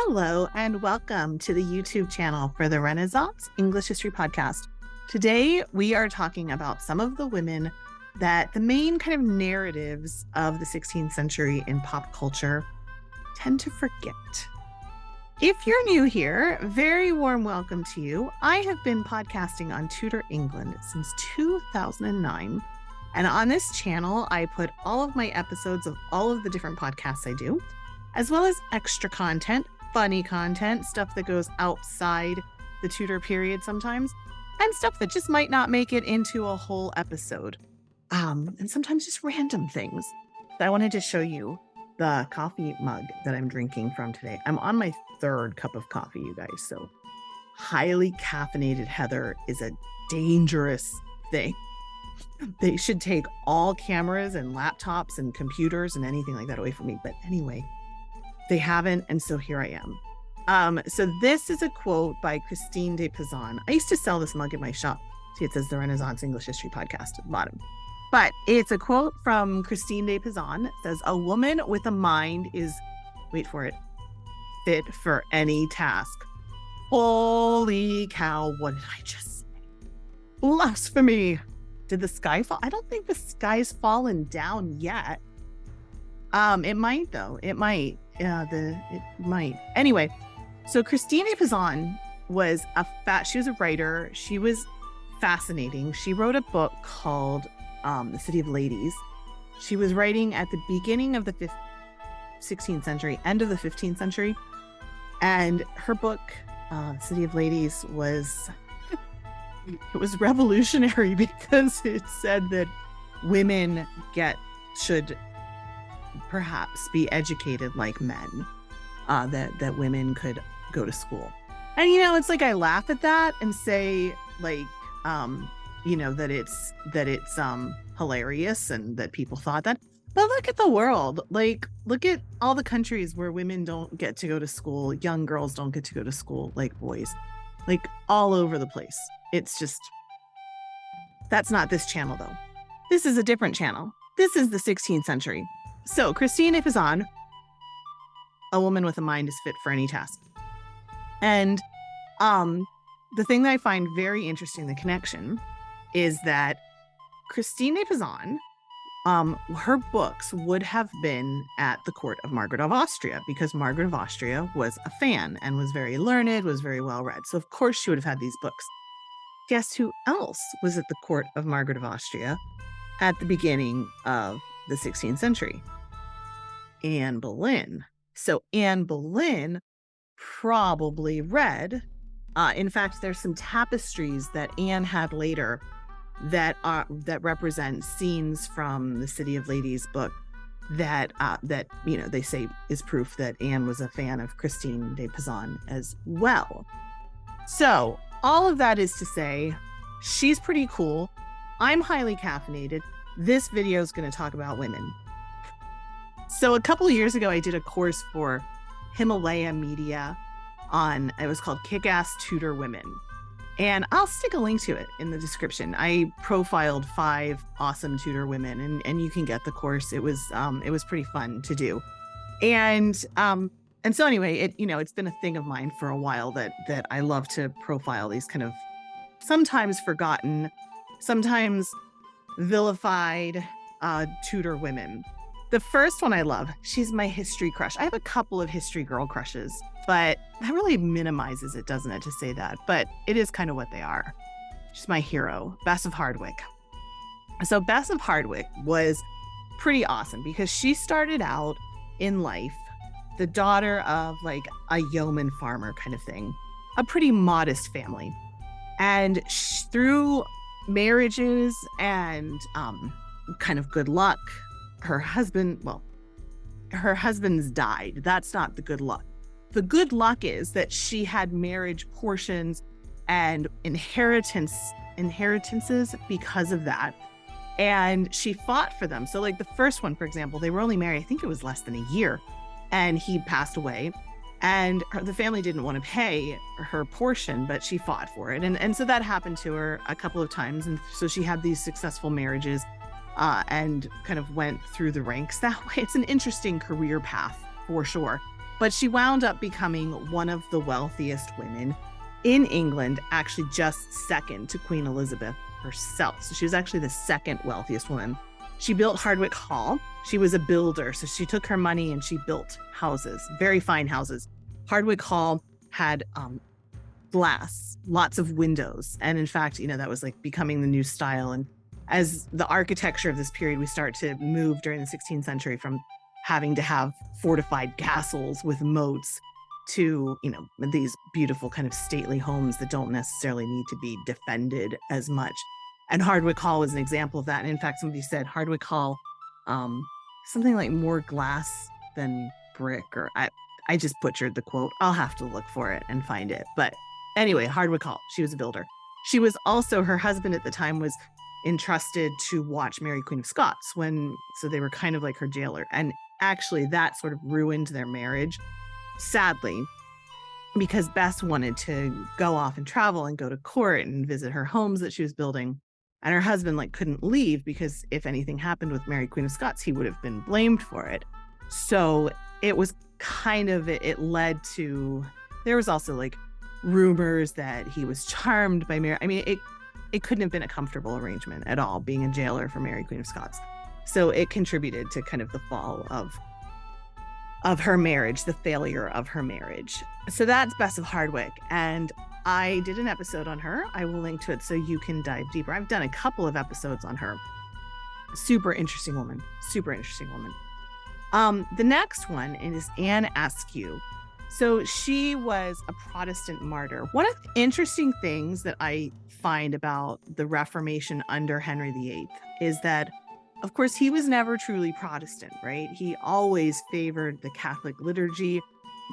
Hello and welcome to the YouTube channel for the Renaissance English History Podcast. Today we are talking about some of the women that the main kind of narratives of the 16th century in pop culture tend to forget. If you're new here, very warm welcome to you. I have been podcasting on Tudor England since 2009. And on this channel, I put all of my episodes of all of the different podcasts I do, as well as extra content, funny content, stuff that goes outside the Tudor period sometimes, and stuff that just might not make it into a whole episode. And sometimes just random things. I wanted to show you the coffee mug that I'm drinking from today. I'm on my third cup of coffee, you guys. So highly caffeinated Heather is a dangerous thing. They should take all cameras and laptops and computers and anything like that away from me. But anyway, they haven't, and so here I am. So this is a quote by Christine de Pizan. I used to sell this mug in my shop. See, it says the Renaissance English History Podcast at the bottom. But it's a quote from Christine de Pizan. It says, "A woman with a mind is," wait for it, "fit for any task." Holy cow, what did I just say? Blasphemy. Did the sky fall? I don't think the sky's fallen down yet. It might though. It might. It might. Anyway, so Christine de Pizan was she was a writer. She was fascinating. She wrote a book called The City of Ladies. She was writing at the beginning of the 16th century, end of the 15th century. And her book, City of Ladies, was revolutionary because it said that women should perhaps be educated like men, that women could go to school. And it's like I laugh at that and say like that it's hilarious and that people thought that. But look at the world. Like, look at all the countries where women don't get to go to school, young girls don't get to go to school like boys, like all over the place. It's just, that's not this channel though. This is a different channel. This is the 16th century. So Christine de Pizan, "A woman with a mind is fit for any task." And the thing that I find very interesting, the connection, is that Christine de Pizan, her books would have been at the court of Margaret of Austria because Margaret of Austria was a fan and was very learned, was very well read. So of course she would have had these books. Guess who else was at the court of Margaret of Austria at the beginning of the 16th century? Anne Boleyn. So Anne Boleyn probably read, in fact, there's some tapestries that Anne had later that represent scenes from the City of Ladies book that they say is proof that Anne was a fan of Christine de Pizan as well. So all of that is to say, she's pretty cool. I'm highly caffeinated. This video is going to talk about women. So a couple of years ago, I did a course for Himalaya Media it was called Kick-Ass Tudor Women. And I'll stick a link to it in the description. I profiled 5 awesome Tudor women, and you can get the course. It was pretty fun to do. And so anyway, it's been a thing of mine for a while that I love to profile these kind of sometimes forgotten, sometimes vilified Tudor women. The first one I love, she's my history crush. I have a couple of history girl crushes, but that really minimizes it, doesn't it, to say that? But it is kind of what they are. She's my hero, Bess of Hardwick. So Bess of Hardwick was pretty awesome because she started out in life the daughter of like a yeoman farmer kind of thing, a pretty modest family. And through marriages and kind of good luck, her husband's died. That's not the good luck. The good luck is that she had marriage portions and inheritances because of that. And she fought for them. So like the first one, for example, they were only married, I think it was less than a year, and he passed away. And the family didn't want to pay her portion, but she fought for it. And so that happened to her a couple of times. And so she had these successful marriages and kind of went through the ranks that way. It's an interesting career path for sure. But she wound up becoming one of the wealthiest women in England, actually just second to Queen Elizabeth herself. So she was actually the second wealthiest woman. She built Hardwick Hall. She was a builder, so she took her money and she built houses, very fine houses. Hardwick Hall had glass, lots of windows. And in fact, that was like becoming the new style. And as the architecture of this period, we start to move during the 16th century from having to have fortified castles with moats to, these beautiful kind of stately homes that don't necessarily need to be defended as much. And Hardwick Hall was an example of that. And in fact, somebody said Hardwick Hall, something like more glass than brick, or I just butchered the quote. I'll have to look for it and find it. But anyway, Hardwick Hall, she was a builder. She was also, her husband at the time was entrusted to watch Mary Queen of Scots so they were kind of like her jailer. And actually that sort of ruined their marriage, sadly, because Bess wanted to go off and travel and go to court and visit her homes that she was building. And her husband couldn't leave because if anything happened with Mary Queen of Scots, he would have been blamed for it. So it was it led to, there was also rumors that he was charmed by Mary. I mean, it couldn't have been a comfortable arrangement at all, being a jailer for Mary Queen of Scots. So it contributed to kind of the fall of her marriage, the failure of her marriage. So that's Bess of Hardwick. And I did an episode on her. I will link to it so you can dive deeper. I've done a couple of episodes on her. Super interesting woman. The next one is Anne Askew. So she was a Protestant martyr. One of the interesting things that I find about the Reformation under Henry VIII is that, of course, he was never truly Protestant, right? He always favored the Catholic liturgy,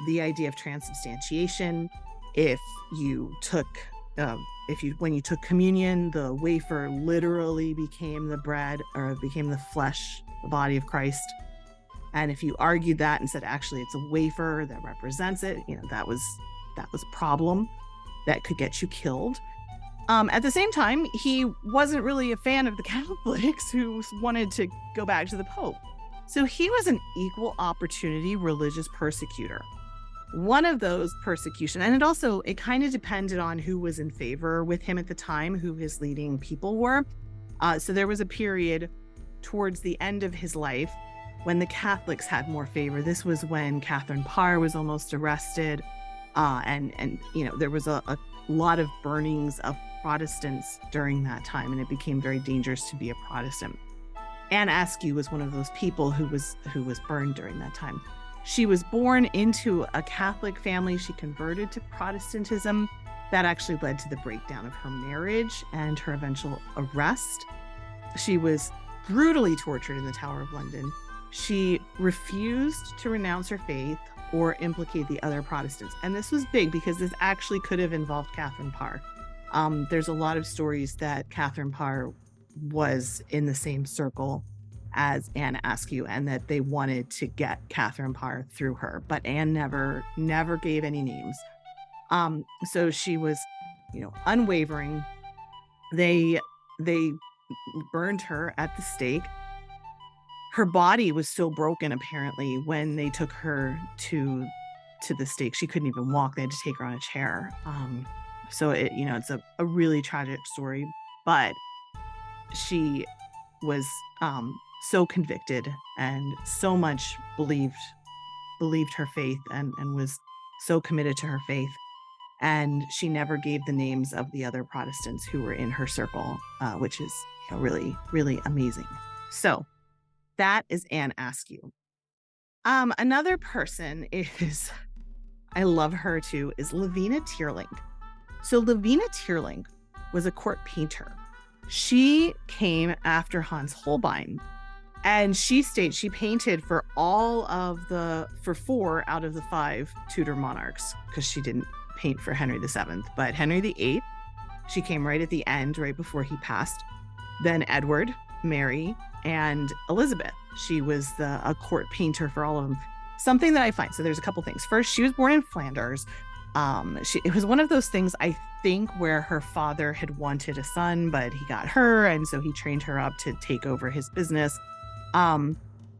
the idea of transubstantiation. When you took communion, the wafer literally became the bread, or became the flesh, the body of Christ. And if you argued that and said, actually, it's a wafer that represents it, that was a problem that could get you killed. At the same time, he wasn't really a fan of the Catholics who wanted to go back to the Pope. So he was an equal opportunity religious persecutor. One of those persecution, and it kind of depended on who was in favor with him at the time, who his leading people were. So there was a period towards the end of his life when the Catholics had more favor. This was when Catherine Parr was almost arrested. And there was a lot of burnings of Protestants during that time, and it became very dangerous to be a Protestant. Anne Askew was one of those people who was burned during that time. She was born into a Catholic family. She converted to Protestantism. That actually led to the breakdown of her marriage and her eventual arrest. She was brutally tortured in the Tower of London. She refused to renounce her faith or implicate the other Protestants. And this was big because this actually could have involved Catherine Parr. There's a lot of stories that Catherine Parr was in the same circle as Anne Askew, and that they wanted to get Catherine Parr through her, but Anne never gave any names. So she was, unwavering. They burned her at the stake. Her body was so broken, apparently, when they took her to the stake. She couldn't even walk. They had to take her on a chair. So it's a really tragic story, but she was so convicted and so much believed her faith and was so committed to her faith. And she never gave the names of the other Protestants who were in her circle, which is really, really amazing. So that is Anne Askew. Another person is, I love her too, is Levina Teerlinc. So Levina Teerlinc was a court painter. She came after Hans Holbein, and she painted for for 4 out of the 5 Tudor monarchs, because she didn't paint for Henry VII, but Henry VIII, she came right at the end, right before he passed. Then Edward, Mary, and Elizabeth. She was a court painter for all of them. Something that I find, so there's a couple things. First, she was born in Flanders. It was one of those things, I think, where her father had wanted a son, but he got her, and so he trained her up to take over his business.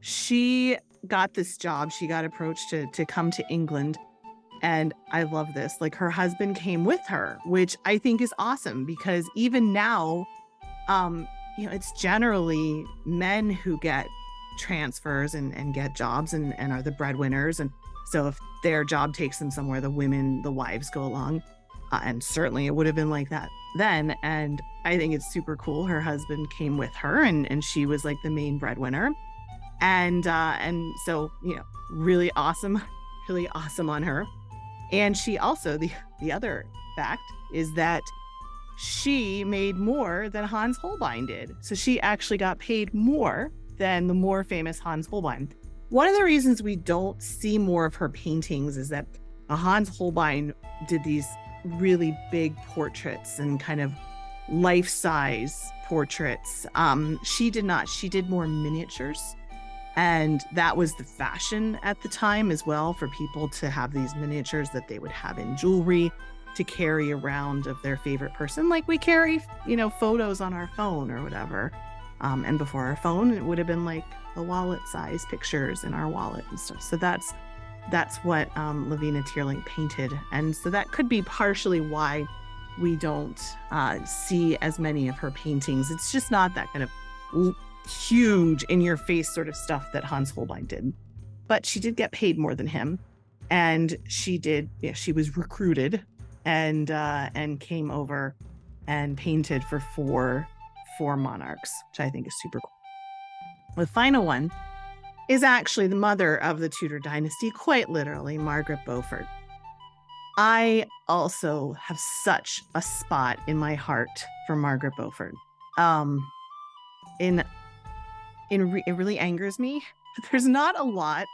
She got this job. She got approached to come to England. And I love this. Like, her husband came with her, which I think is awesome, because even now, it's generally men who get transfers and get jobs and are the breadwinners. And so if their job takes them somewhere, the wives go along. And certainly it would have been like that then. And I think it's super cool. Her husband came with her, and she was like the main breadwinner. And so, really awesome, really awesome on her. And she also, the other fact is that she made more than Hans Holbein did. So she actually got paid more than the more famous Hans Holbein. One of the reasons we don't see more of her paintings is that Hans Holbein did these really big portraits and kind of life-size portraits. She did not. She did more miniatures. And that was the fashion at the time as well, for people to have these miniatures that they would have in jewelry to carry around of their favorite person. Like we carry, photos on our phone or whatever. And before our phone, it would have been like the wallet size pictures in our wallet and stuff. So that's what Levina Teerlinc painted. And so that could be partially why we don't see as many of her paintings. It's just not that kind of huge in your face sort of stuff that Hans Holbein did. But she did get paid more than him. And she was recruited and came over and painted for four monarchs, which I think is super cool. The final one is actually the mother of the Tudor dynasty, quite literally, Margaret Beaufort. I also have such a spot in my heart for Margaret Beaufort. It really angers me. There's not a lot.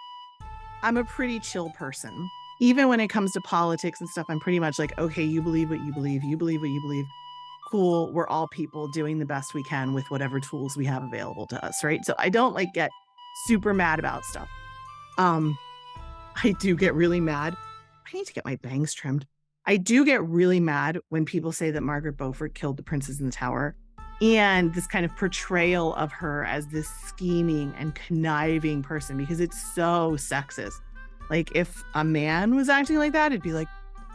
I'm a pretty chill person. Even when it comes to politics and stuff, I'm pretty much like, okay, you believe what you believe. You believe what you believe. Cool. We're all people doing the best we can with whatever tools we have available to us, right? So I don't get super mad about stuff. I do get really mad. I need to get my bangs trimmed. I do get really mad when people say that Margaret Beaufort killed the princes in the Tower, and this kind of portrayal of her as this scheming and conniving person, because it's so sexist. Like, if a man was acting like that, it'd be like,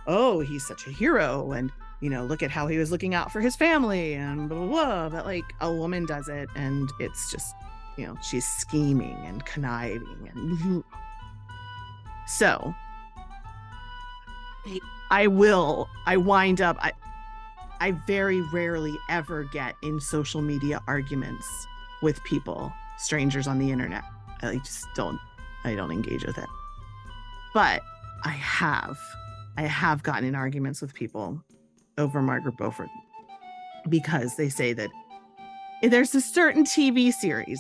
oh, he's such a hero, and look at how he was looking out for his family and blah, blah, blah. But like, a woman does it, and it's just, she's scheming and conniving. And so I very rarely ever get in social media arguments with people, strangers on the internet. I don't engage with it. But I have gotten in arguments with people over Margaret Beaufort, because they say that there's a certain TV series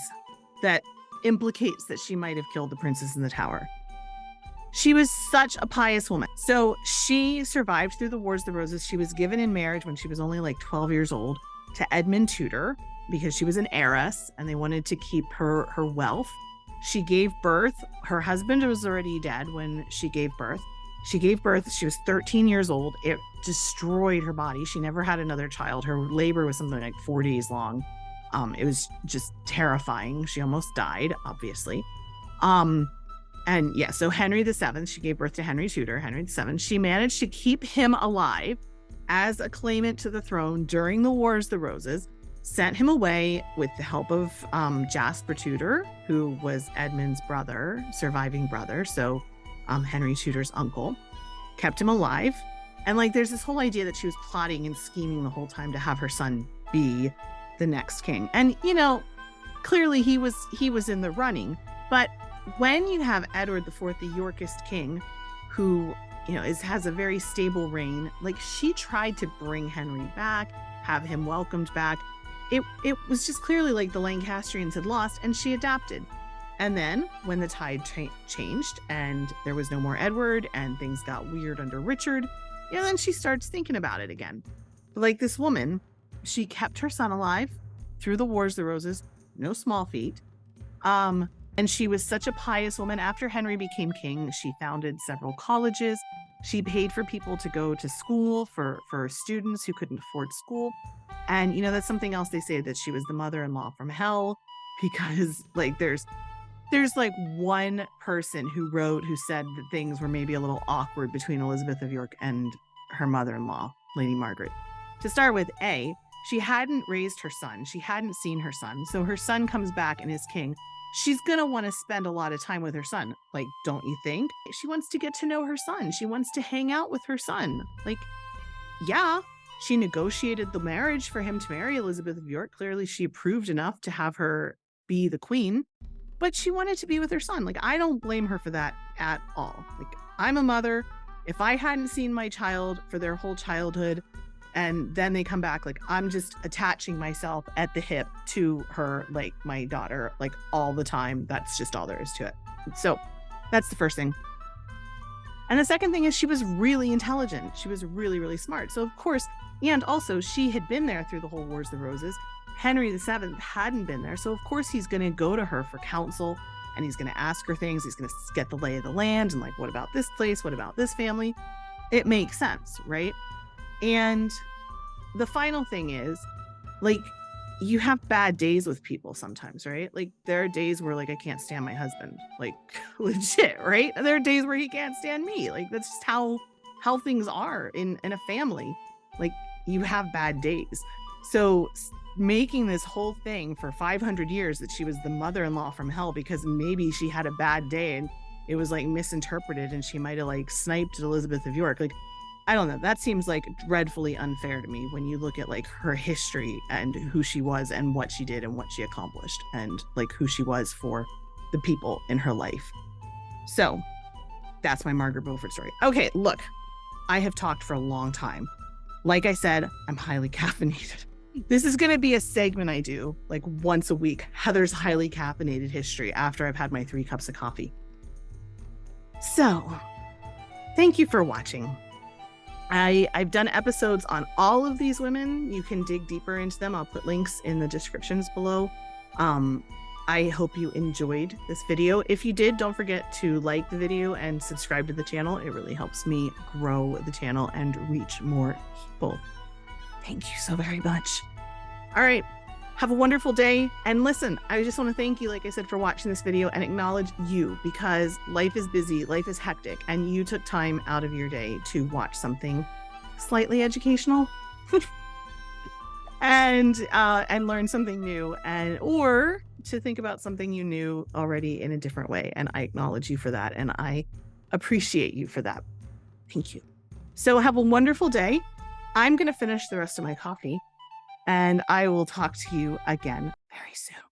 that implicates that she might have killed the princess in the Tower. She was such a pious woman. So she survived through the Wars of the Roses. She was given in marriage when she was only like 12 years old to Edmund Tudor, because she was an heiress and they wanted to keep her wealth. She gave birth. Her husband was already dead when she gave birth. She was 13 years old. It destroyed her body. She never had another child. Her labor was something like 4 days long. It was just terrifying. She almost died, obviously. And yeah, so Henry VII, she gave birth to Henry Tudor, Henry VII. She managed to keep him alive as a claimant to the throne during the Wars of the Roses, sent him away with the help of Jasper Tudor, who was Edmund's surviving brother. So Henry Tudor's uncle, kept him alive. And there's this whole idea that she was plotting and scheming the whole time to have her son be the next king. And, clearly he was in the running. But when you have Edward IV, the Yorkist king, who, has a very stable reign, she tried to bring Henry back, have him welcomed back. It was just clearly the Lancastrians had lost, and she adapted. And then when the tide changed and there was no more Edward and things got weird under Richard, then she starts thinking about it again. But this woman, she kept her son alive through the Wars of the Roses, no small feat. And she was such a pious woman. After Henry became king, she founded several colleges. She paid for people to go to school for students who couldn't afford school. And, that's something else they say, that she was the mother-in-law from hell, because there's there's like one person who said that things were maybe a little awkward between Elizabeth of York and her mother-in-law, Lady Margaret. To start with, she hadn't raised her son. She hadn't seen her son. So her son comes back and is king. She's going to want to spend a lot of time with her son. Like, don't you think? She wants to get to know her son. She wants to hang out with her son. Like, yeah, she negotiated the marriage for him to marry Elizabeth of York. Clearly, she approved enough to have her be the queen, but she wanted to be with her son. Like, I don't blame her for that at all. Like, I'm a mother. If I hadn't seen my child for their whole childhood and then they come back, like, I'm just attaching myself at the hip to her, like my daughter, like all the time. That's just all there is to it. So that's the first thing. And the second thing is she was really intelligent. She was really, really smart. So of course, and also she had been there through the whole Wars of the Roses. Henry VII hadn't been there. So of course he's going to go to her for counsel and he's going to ask her things. He's going to get the lay of the land and like, what about this place? What about this family? It makes sense, right? And the final thing is, like, you have bad days with people sometimes, right? Like, there are days where, like, I can't stand my husband, like, legit, right? And there are days where he can't stand me. Like, that's just how things are in a family. Like, you have bad days. So making this whole thing for 500 years that she was the mother-in-law from hell because maybe she had a bad day and it was like misinterpreted and she might have like sniped Elizabeth of York. Like, I don't know. That seems like dreadfully unfair to me when you look at like her history and who she was and what she did and what she accomplished and like who she was for the people in her life. So that's my Margaret Beaufort story. Okay, look, I have talked for a long time. Like I said, I'm highly caffeinated. This is going to be a segment I do like once a week. Heather's highly caffeinated history after I've had my 3 cups of coffee. So thank you for watching. I've done episodes on all of these women. You can dig deeper into them. I'll put links in the descriptions below. I hope you enjoyed this video. If you did, don't forget to like the video and subscribe to the channel. It really helps me grow the channel and reach more people. Thank you so very much. All right. Have a wonderful day. And listen, I just want to thank you, like I said, for watching this video and acknowledge you because life is busy, life is hectic, and you took time out of your day to watch something slightly educational and learn something new or to think about something you knew already in a different way. And I acknowledge you for that. And I appreciate you for that. Thank you. So have a wonderful day. I'm going to finish the rest of my coffee. And I will talk to you again very soon.